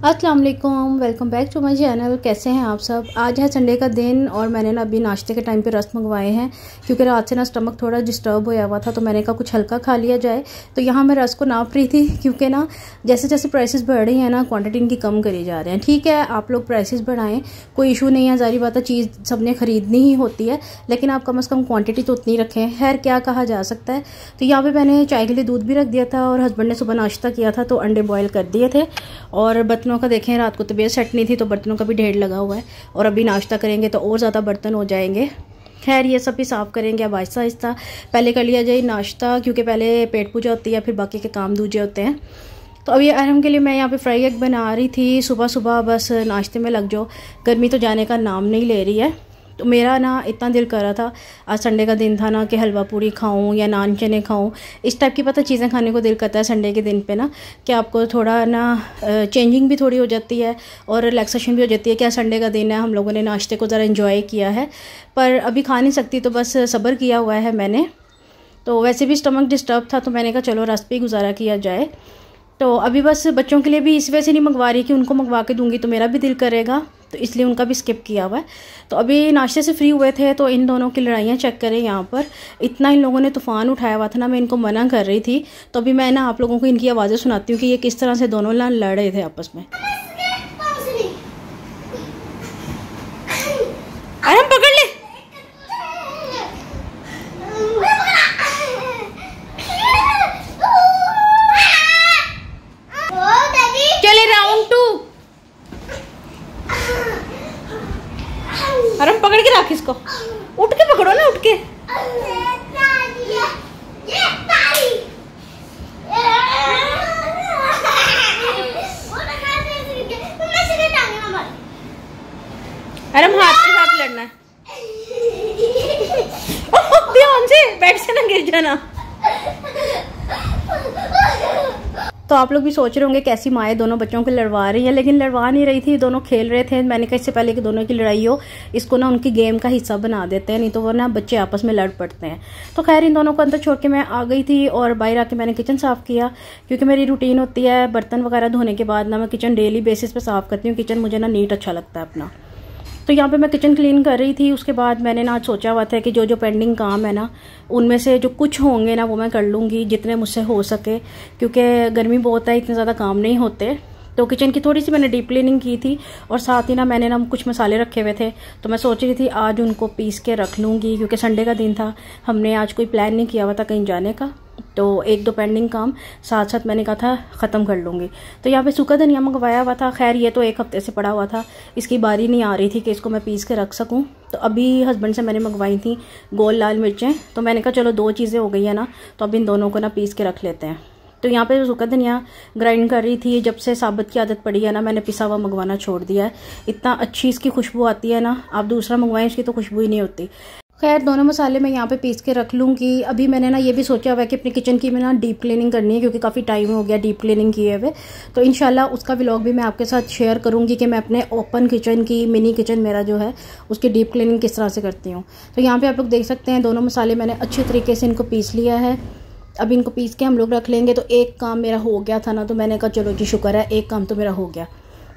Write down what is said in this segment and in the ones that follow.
अस्सलाम वालेकुम, welcome back to my channel. कैसे हैं आप सब। आज है संडे का दिन और मैंने ना अभी नाश्ते के टाइम पे रस्क मंगवाए हैं क्योंकि रात से ना स्टमक थोड़ा डिस्टर्ब होया हुआ था, तो मैंने कहा कुछ हल्का खा लिया जाए। तो यहाँ मैं रस्क को नाप रही थी क्योंकि ना जैसे जैसे प्राइसेस बढ़ रही हैं ना क्वांटिटी इनकी कम करी जा रहे हैं। ठीक है, आप लोग प्राइसेस बढ़ाएं, कोई इशू नहीं है, जारी बात है चीज़ सबने खरीदनी ही होती है, लेकिन आप कम से कम क्वान्टिटी तो उतनी रखें। खैर क्या कहा जा सकता है। तो यहाँ पर मैंने चाय के लिए दूध भी रख दिया था और हस्बैंड ने सुबह नाश्ता किया था तो अंडे बॉयल कर दिए थे। और बर्तनों का देखें, रात को तबीयत सेट नहीं थी तो बर्तनों का भी ढेर लगा हुआ है और अभी नाश्ता करेंगे तो और ज़्यादा बर्तन हो जाएंगे। खैर ये सब भी साफ़ करेंगे अब आहिस्ता आहिस्ता। पहले कर लिया जाए नाश्ता क्योंकि पहले पेट पूजा होती है, फिर बाकी के काम दूजे होते हैं। तो अभी अरहम के लिए मैं यहाँ पे फ्राई एग बना रही थी। सुबह सुबह बस नाश्ते में लग जाओ, गर्मी तो जाने का नाम नहीं ले रही है। तो मेरा ना इतना दिल कर रहा था, आज संडे का दिन था ना, कि हलवा पूरी खाऊं या नान चने खाऊं। इस टाइप की पता चीज़ें खाने को दिल करता है संडे के दिन पे ना, कि आपको थोड़ा ना चेंजिंग भी थोड़ी हो जाती है और रिलैक्सेशन भी हो जाती है। क्या संडे का दिन है, हम लोगों ने नाश्ते को ज़रा एंजॉय किया है, पर अभी खा नहीं सकती तो बस सब्र किया हुआ है मैंने। तो वैसे भी स्टमक डिस्टर्ब था तो मैंने कहा चलो रस पे गुजारा किया जाए। तो अभी बस बच्चों के लिए भी इस वजह से नहीं मंगवा रही कि उनको मंगवा के दूंगी तो मेरा भी दिल करेगा, तो इसलिए उनका भी स्किप किया हुआ है। तो अभी नाश्ते से फ्री हुए थे तो इन दोनों की लड़ाइयाँ चेक करें। यहाँ पर इतना इन लोगों ने तूफ़ान उठाया हुआ था ना, मैं इनको मना कर रही थी। तो अभी मैं ना आप लोगों को इनकी आवाज़ें सुनाती हूँ कि ये किस तरह से दोनों ना लड़ रहे थे आपस में। अरे पकड़ ले, चले राउंड 2। अरे पकड़ के रख इसको, उठ के पकड़ो ना, उठ के। अरे हाथ के साथ लड़ना है। ध्यान से, बेड से ना गिर जाना। तो आप लोग भी सोच रहे होंगे कैसी माँ दोनों बच्चों को लड़वा रही है, लेकिन लड़वा नहीं रही थी, दोनों खेल रहे थे। मैंने कहा इससे पहले कि दोनों की लड़ाई हो, इसको ना उनकी गेम का हिस्सा बना देते हैं, नहीं तो वो ना बच्चे आपस में लड़ पड़ते हैं। तो खैर इन दोनों को अंदर छोड़ के मैं आ गई थी और बाहर आके मैंने किचन साफ़ किया क्योंकि मेरी रूटीन होती है बर्तन वगैरह धोने के बाद ना मैं किचन डेली बेसिस पे साफ़ करती हूँ। किचन मुझे ना नीट अच्छा लगता है अपना। तो यहाँ पे मैं किचन क्लीन कर रही थी। उसके बाद मैंने ना आज सोचा हुआ था कि जो जो पेंडिंग काम है ना उनमें से जो कुछ होंगे ना वो मैं कर लूँगी जितने मुझसे हो सके, क्योंकि गर्मी बहुत है, इतने ज़्यादा काम नहीं होते। तो किचन की थोड़ी सी मैंने डीप क्लीनिंग की थी और साथ ही ना मैंने ना कुछ मसाले रखे हुए थे, तो मैं सोच रही थी आज उनको पीस के रख लूँगी क्योंकि संडे का दिन था, हमने आज कोई प्लान नहीं किया हुआ था कहीं जाने का। तो एक दो पेंडिंग काम साथ साथ मैंने कहा था ख़त्म कर लूँगी। तो यहाँ पे सूखा धनिया मंगवाया हुआ था। खैर ये तो एक हफ्ते से पड़ा हुआ था, इसकी बारी नहीं आ रही थी कि इसको मैं पीस के रख सकूँ। तो अभी हस्बैंड से मैंने मंगवाई थी गोल लाल मिर्चें, तो मैंने कहा चलो दो चीज़ें हो गई है ना, तो अब इन दोनों को ना पीस के रख लेते हैं। तो यहाँ पे सूखा धनिया ग्राइंड कर रही थी। जब से साबुत की आदत पड़ी है ना मैंने पिसा हुआ मंगवाना छोड़ दिया है। इतना अच्छी इसकी खुशबू आती है ना, आप दूसरा मंगवाएं इसकी तो खुशबू ही नहीं होती। खैर दोनों मसाले मैं यहाँ पे पीस के रख लूँगी। अभी मैंने ना ये भी सोचा हुआ है कि अपनी किचन की मैं ना डीप क्लीनिंग करनी है क्योंकि काफ़ी टाइम हो गया डीप क्लीनिंग किए हुए। तो इंशाल्लाह उसका व्लॉग भी मैं आपके साथ शेयर करूँगी कि मैं अपने ओपन किचन की, मिनी किचन मेरा जो है, उसकी डीप क्लीनिंग किस तरह से करती हूँ। तो यहाँ पर आप लोग देख सकते हैं दोनों मसाले मैंने अच्छे तरीके से इनको पीस लिया है। अब इनको पीस के हम लोग रख लेंगे। तो एक काम मेरा हो गया था ना, तो मैंने कहा चलो जी शुक्र है, एक काम तो मेरा हो गया।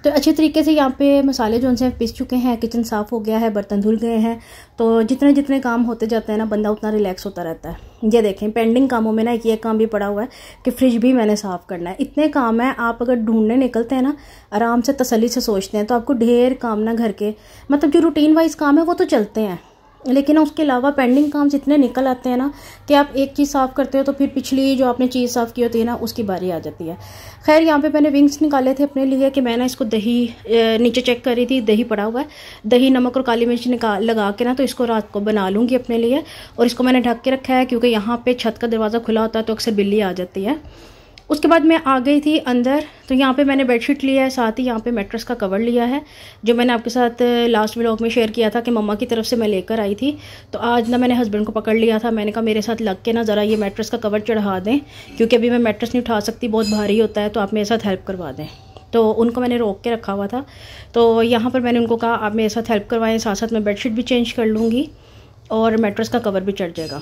तो अच्छे तरीके से यहाँ पे मसाले जो उनसे पीस चुके हैं, किचन साफ़ हो गया है, बर्तन धुल गए हैं। तो जितने जितने काम होते जाते हैं ना बंदा उतना रिलैक्स होता रहता है। ये देखें पेंडिंग कामों में ना एक ये काम भी पड़ा हुआ है कि फ्रिज भी मैंने साफ़ करना है। इतने काम है, आप अगर ढूंढने निकलते हैं ना, आराम से तसल्ली से सोचते हैं तो आपको ढेर काम ना घर के, मतलब जो रूटीन वाइज काम है वो तो चलते हैं, लेकिन उसके अलावा पेंडिंग काम इतने निकल आते हैं ना कि आप एक चीज़ साफ़ करते हो तो फिर पिछली जो आपने चीज़ साफ़ की होती है ना उसकी बारी आ जाती है। खैर यहाँ पे मैंने विंग्स निकाले थे अपने लिए कि मैंने इसको दही नीचे चेक करी थी, दही पड़ा हुआ है, दही नमक और काली मिर्च लगा के ना तो इसको रात को बना लूँगी अपने लिए। और इसको मैंने ढक के रखा है क्योंकि यहाँ पर छत का दरवाज़ा खुला होता है तो अक्सर बिल्ली आ जाती है। उसके बाद मैं आ गई थी अंदर। तो यहाँ पे मैंने बेडशीट लिया है, साथ ही यहाँ पे मैट्रेस का कवर लिया है जो मैंने आपके साथ लास्ट व्लॉग में शेयर किया था कि मम्मा की तरफ से मैं लेकर आई थी। तो आज ना मैंने हस्बैंड को पकड़ लिया था, मैंने कहा मेरे साथ लग के ना ज़रा ये मैट्रेस का कवर चढ़ा दें क्योंकि अभी मैं मैट्रेस नहीं उठा सकती, बहुत भारी होता है, तो आप मेरे साथ हेल्प करवा दें। तो उनको मैंने रोक के रखा हुआ था। तो यहाँ पर मैंने उनको कहा आप मेरे साथ हेल्प करवाएँ, साथ साथ मैं बेडशीट भी चेंज कर लूँगी और मैट्रेस का कवर भी चढ़ जाएगा।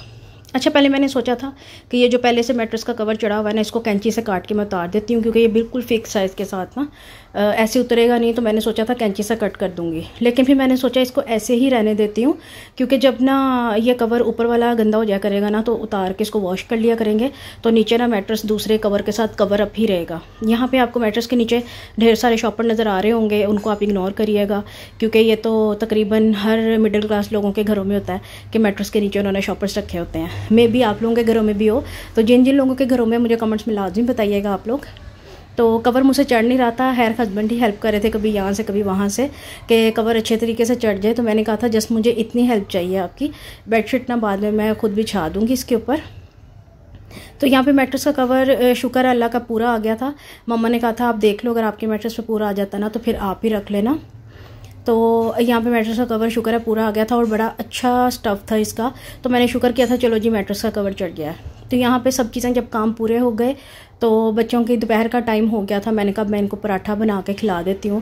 अच्छा पहले मैंने सोचा था कि ये जो पहले से मैट्रेस का कवर चढ़ा हुआ है ना इसको कैंची से काट के मैं उतार देती हूँ क्योंकि ये बिल्कुल फिक्स है इसके साथ ना, ऐसे उतरेगा नहीं, तो मैंने सोचा था कैंची से कट कर दूंगी, लेकिन फिर मैंने सोचा इसको ऐसे ही रहने देती हूँ, क्योंकि जब ना ये कवर ऊपर वाला गंदा हो जाया करेगा ना, तो उतार के इसको वॉश कर लिया करेंगे, तो नीचे ना मैट्रेस दूसरे कवर के साथ कवर अप ही रहेगा। यहाँ पे आपको मैट्रेस के नीचे ढेर सारे शॉपर नज़र आ रहे होंगे, उनको आप इग्नोर करिएगा, क्योंकि ये तो तकरीबन हर मिडिल क्लास लोगों के घरों में होता है कि मैट्रेस के नीचे उन्होंने शॉपर्स रखे होते हैं। मे भी आप लोगों के घरों में भी हो, तो जिन जिन लोगों के घरों में मुझे कमेंट्स में लाजमी बताइएगा आप लोग। तो कवर मुझसे चढ़ नहीं रहा था, हैर हस्बैंड ही हेल्प कर रहे थे, कभी यहाँ से कभी वहाँ से, कि कवर अच्छे तरीके से चढ़ जाए। तो मैंने कहा था जस्ट मुझे इतनी हेल्प चाहिए आपकी, बेडशीट ना बाद में मैं खुद बिछा दूँगी इसके ऊपर। तो यहाँ पे मैट्रेस का कवर शुक्र अल्लाह का पूरा आ गया था। मम्मा ने कहा था आप देख लो, अगर आपके मैट्रेस पे पूरा आ जाता ना तो फिर आप ही रख लेना। तो यहाँ पे मैट्रेस का कवर शुक्र है पूरा आ गया था, और बड़ा अच्छा स्टफ़ था इसका, तो मैंने शुक्र किया था चलो जी मैट्रेस का कवर चढ़ गया है। तो यहाँ पे सब चीज़ें जब काम पूरे हो गए तो बच्चों की दोपहर का टाइम हो गया था। मैंने कहा मैं इनको पराठा बना के खिला देती हूँ,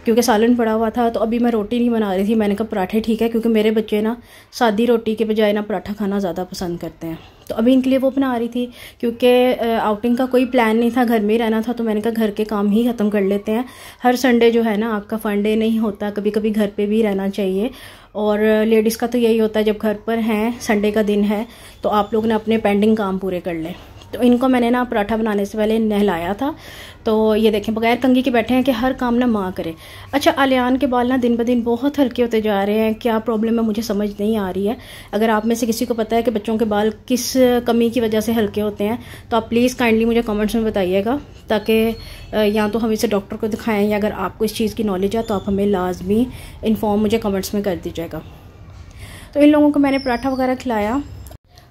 क्योंकि सालन पड़ा हुआ था। तो अभी मैं रोटी नहीं बना रही थी, मैंने कहा पराठे ठीक है, क्योंकि मेरे बच्चे ना सादी रोटी के बजाय ना पराठा खाना ज़्यादा पसंद करते हैं। तो अभी इनके लिए वो बना रही थी, क्योंकि आउटिंग का कोई प्लान नहीं था, घर में ही रहना था। तो मैंने कहा घर के काम ही ख़त्म कर लेते हैं। हर संडे जो है ना आपका फन डे नहीं होता, कभी कभी घर पे भी रहना चाहिए। और लेडीज़ का तो यही होता है, जब घर पर हैं संडे का दिन है तो आप लोग ना अपने पेंडिंग काम पूरे कर लें। तो इनको मैंने ना पराठा बनाने से पहले नहलाया था। तो ये देखें बगैर कंघी के बैठे हैं कि हर काम ना माँ करे। अच्छा, आलियान के बाल ना दिन ब दिन बहुत हल्के होते जा रहे हैं, क्या प्रॉब्लम है मुझे समझ नहीं आ रही है। अगर आप में से किसी को पता है कि बच्चों के बाल किस कमी की वजह से हल्के होते हैं, तो आप प्लीज़ काइंडली मुझे कमेंट्स में बताइएगा, ताकि या तो हम इसे डॉक्टर को दिखाएं, या अगर आपको इस चीज़ की नॉलेज है तो आप हमें लाजमी इन्फॉर्म मुझे कमेंट्स में कर दीजिएगा। तो इन लोगों को मैंने पराठा वगैरह खिलाया।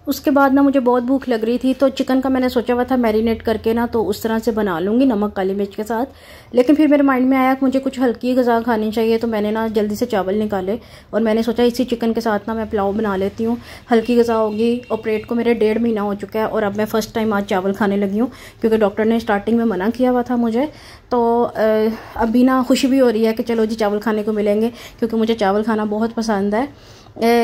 उसके बाद ना मुझे बहुत भूख लग रही थी, तो चिकन का मैंने सोचा हुआ था मैरिनेट करके ना तो उस तरह से बना लूँगी नमक काली मिर्च के साथ। लेकिन फिर मेरे माइंड में आया कि मुझे कुछ हल्की ग़िज़ा खानी चाहिए, तो मैंने ना जल्दी से चावल निकाले और मैंने सोचा इसी चिकन के साथ ना मैं पुलाव बना लेती हूँ, हल्की ग़िज़ा होगी। ऑपरेट को मेरे 1.5 महीना हो चुका है और अब मैं फ़र्स्ट टाइम आज चावल खाने लगी हूँ, क्योंकि डॉक्टर ने स्टार्टिंग में मना किया हुआ था मुझे। तो अभी ना खुशी भी हो रही है कि चलो जी चावल खाने को मिलेंगे, क्योंकि मुझे चावल खाना बहुत पसंद है।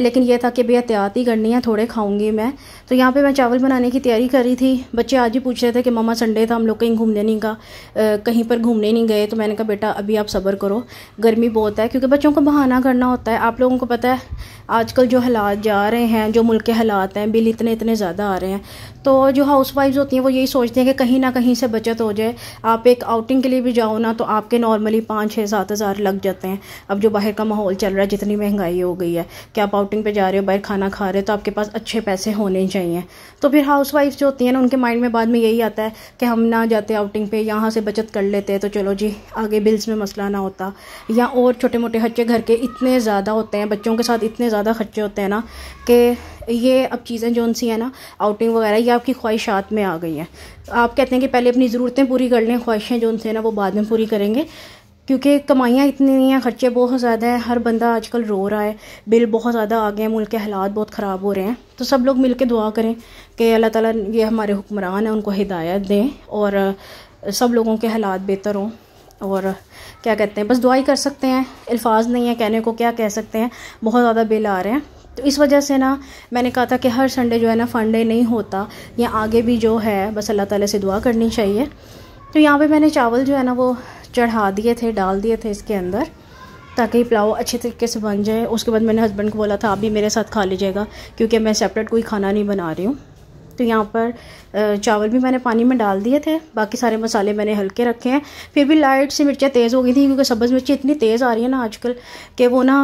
लेकिन ये था कि बेहतियात ही करनी है, थोड़े खाऊंगी मैं। तो यहाँ पे मैं चावल बनाने की तैयारी कर रही थी। बच्चे आज ही पूछ रहे थे कि मम्मा संडे था, हम लोग कहीं घूमने नहीं का कहीं पर घूमने नहीं गए। तो मैंने कहा बेटा अभी आप सब्र करो, गर्मी बहुत है, क्योंकि बच्चों को बहाना करना होता है। आप लोगों को पता है आजकल जो हालात जा रहे हैं, जो मुल्क के हालात हैं, बिल इतने ज़्यादा आ रहे हैं। तो जो हाउसवाइफ्स होती हैं वो यही सोचती हैं कि कहीं ना कहीं से बचत हो जाए। आप एक आउटिंग के लिए भी जाओ ना तो आपके नॉर्मली 5-6-7 हज़ार लग जाते हैं। अब जो बाहर का माहौल चल रहा है, जितनी महंगाई हो गई है, कि आप आउटिंग पे जा रहे हो, बाहर खाना खा रहे हो, तो आपके पास अच्छे पैसे होने चाहिए। तो फिर हाउसवाइफ्स जो होती हैं ना, उनके माइंड में बाद में यही आता है कि हम ना जाते आउटिंग पे, यहाँ से बचत कर लेते तो चलो जी आगे बिल्स में मसला ना होता। या और छोटे मोटे खर्चे घर के इतने ज़्यादा होते हैं, बच्चों के साथ इतने ज़्यादा खर्चे होते हैं ना, कि ये अब चीज़ें जो सी हैं ना आउटिंग वगैरह, ये आपकी ख्वाहिशात में आ गई हैं। आप कहते हैं कि पहले अपनी ज़रूरतें पूरी कर लें, ख्वाहिशें जो उनसे ना वो बाद में पूरी करेंगे, क्योंकि कमाइयाँ इतनी नहीं हैं, खर्चे बहुत ज़्यादा हैं। हर बंदा आजकल रो रहा है, बिल बहुत ज़्यादा आ गए हैं, मुल्क के हालात बहुत ख़राब हो रहे हैं। तो सब लोग मिल के दुआ करें कि अल्लाह ताला ये हमारे हुक्मरान हैं उनको हिदायत दें और सब लोगों के हालात बेहतर हों। और क्या कहते हैं, बस दुआ ही कर सकते हैं, अल्फाज नहीं है कहने को, क्या कह सकते हैं। बहुत ज़्यादा बिल आ रहे हैं, तो इस वजह से ना मैंने कहा था कि हर संडे जो है ना फन डे नहीं होता, या आगे भी जो है बस अल्लाह ताला से दुआ करनी चाहिए। तो यहाँ पे मैंने चावल जो है ना वो चढ़ा दिए थे, डाल दिए थे इसके अंदर, ताकि पुलाव अच्छे तरीके से बन जाए। उसके बाद मैंने हस्बैंड को बोला था आप भी मेरे साथ खा लीजिएगा, क्योंकि मैं सेपरेट कोई खाना नहीं बना रही हूँ। तो यहाँ पर चावल भी मैंने पानी में डाल दिए थे, बाकी सारे मसाले मैंने हल्के रखे हैं। फिर भी लाइट सी मिर्चें तेज़ हो गई थी, क्योंकि सब्ज़ मिर्ची इतनी तेज़ आ रही है ना आजकल कि वो ना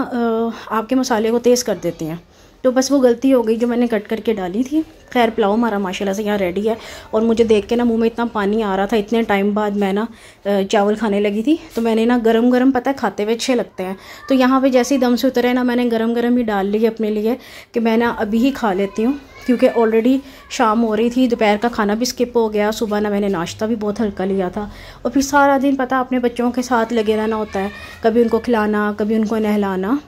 आपके मसाले को तेज़ कर देती हैं। तो बस वो गलती हो गई जो मैंने कट करके डाली थी। खैर पुलाव हमारा माशाल्लाह से यहाँ रेडी है, और मुझे देख के ना मुंह में इतना पानी आ रहा था। इतने टाइम बाद मैं ना चावल खाने लगी थी, तो मैंने ना गरम गरम, पता है खाते हुए अच्छे लगते हैं, तो यहाँ पे जैसे ही दम से उतरे ना मैंने गरम गरम ही डाल ली अपने लिए कि मैं ना अभी ही खा लेती हूँ, क्योंकि ऑलरेडी शाम हो रही थी, दोपहर का खाना भी स्किप हो गया, सुबह ना मैंने नाश्ता भी बहुत हल्का लिया था। और फिर सारा दिन पता अपने बच्चों के साथ लगे रहना होता है, कभी उनको खिलाना, कभी उनको नहलाना।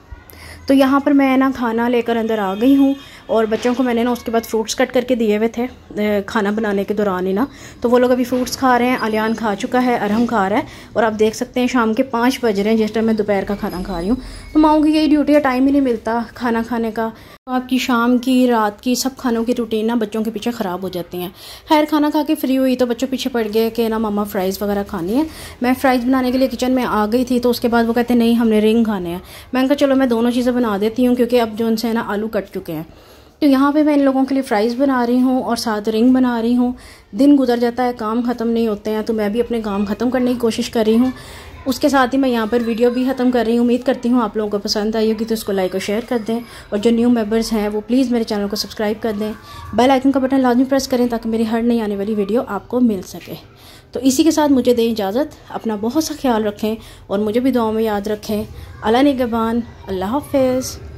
तो यहाँ पर मैं ना खाना लेकर अंदर आ गई हूँ, और बच्चों को मैंने ना उसके बाद फ्रूट्स कट करके दिए हुए थे खाना बनाने के दौरान ही ना, तो वो लोग अभी फ्रूट्स खा रहे हैं। अलियान खा चुका है, अरहम खा रहा है, और आप देख सकते हैं शाम के 5 बज रहे हैं जिस टाइम मैं दोपहर का खाना खा रही हूँ। तो माओं की यही ड्यूटी है, टाइम ही नहीं मिलता खाना खाने का। तो आपकी शाम की, रात की, सब खानों की रूटीन ना बच्चों के पीछे ख़राब हो जाती हैं। खैर खाना खा के फ्री हुई तो बच्चों पीछे पड़ गए कि ना मम्मा फ़्राइज़ वगैरह खानी है। मैं फ़्राइज़ बनाने के लिए किचन में आ गई थी, तो उसके बाद वो कहते नहीं हमने रिंग खाने हैं। मैंने कहा चलो मैं दोनों चीज़ें बना देती हूँ, क्योंकि अब जो उनसे है ना आलू कट चुके हैं। तो यहाँ पे मैं इन लोगों के लिए फ़्राइज़ बना रही हूँ और साथ रिंग बना रही हूँ। दिन गुजर जाता है, काम ख़त्म नहीं होते हैं, तो मैं भी अपने काम ख़त्म करने की कोशिश कर रही हूँ। उसके साथ ही मैं यहाँ पर वीडियो भी ख़त्म कर रही हूँ। उम्मीद करती हूँ आप लोगों को पसंद आई होगी, तो उसको लाइक और शेयर कर दें, और जो न्यू मेंबर्स हैं वो प्लीज़ मेरे चैनल को सब्सक्राइब कर दें। बेल आइकन का बटन लाजमी प्रेस करें ताकि मेरी हर नई आने वाली वीडियो आपको मिल सके। तो इसी के साथ मुझे दें इजाज़त। अपना बहुत सा ख्याल रखें और मुझे भी दुआओं में याद रखें। अल्लाह निगहबान। अल्लाह हाफ़िज़।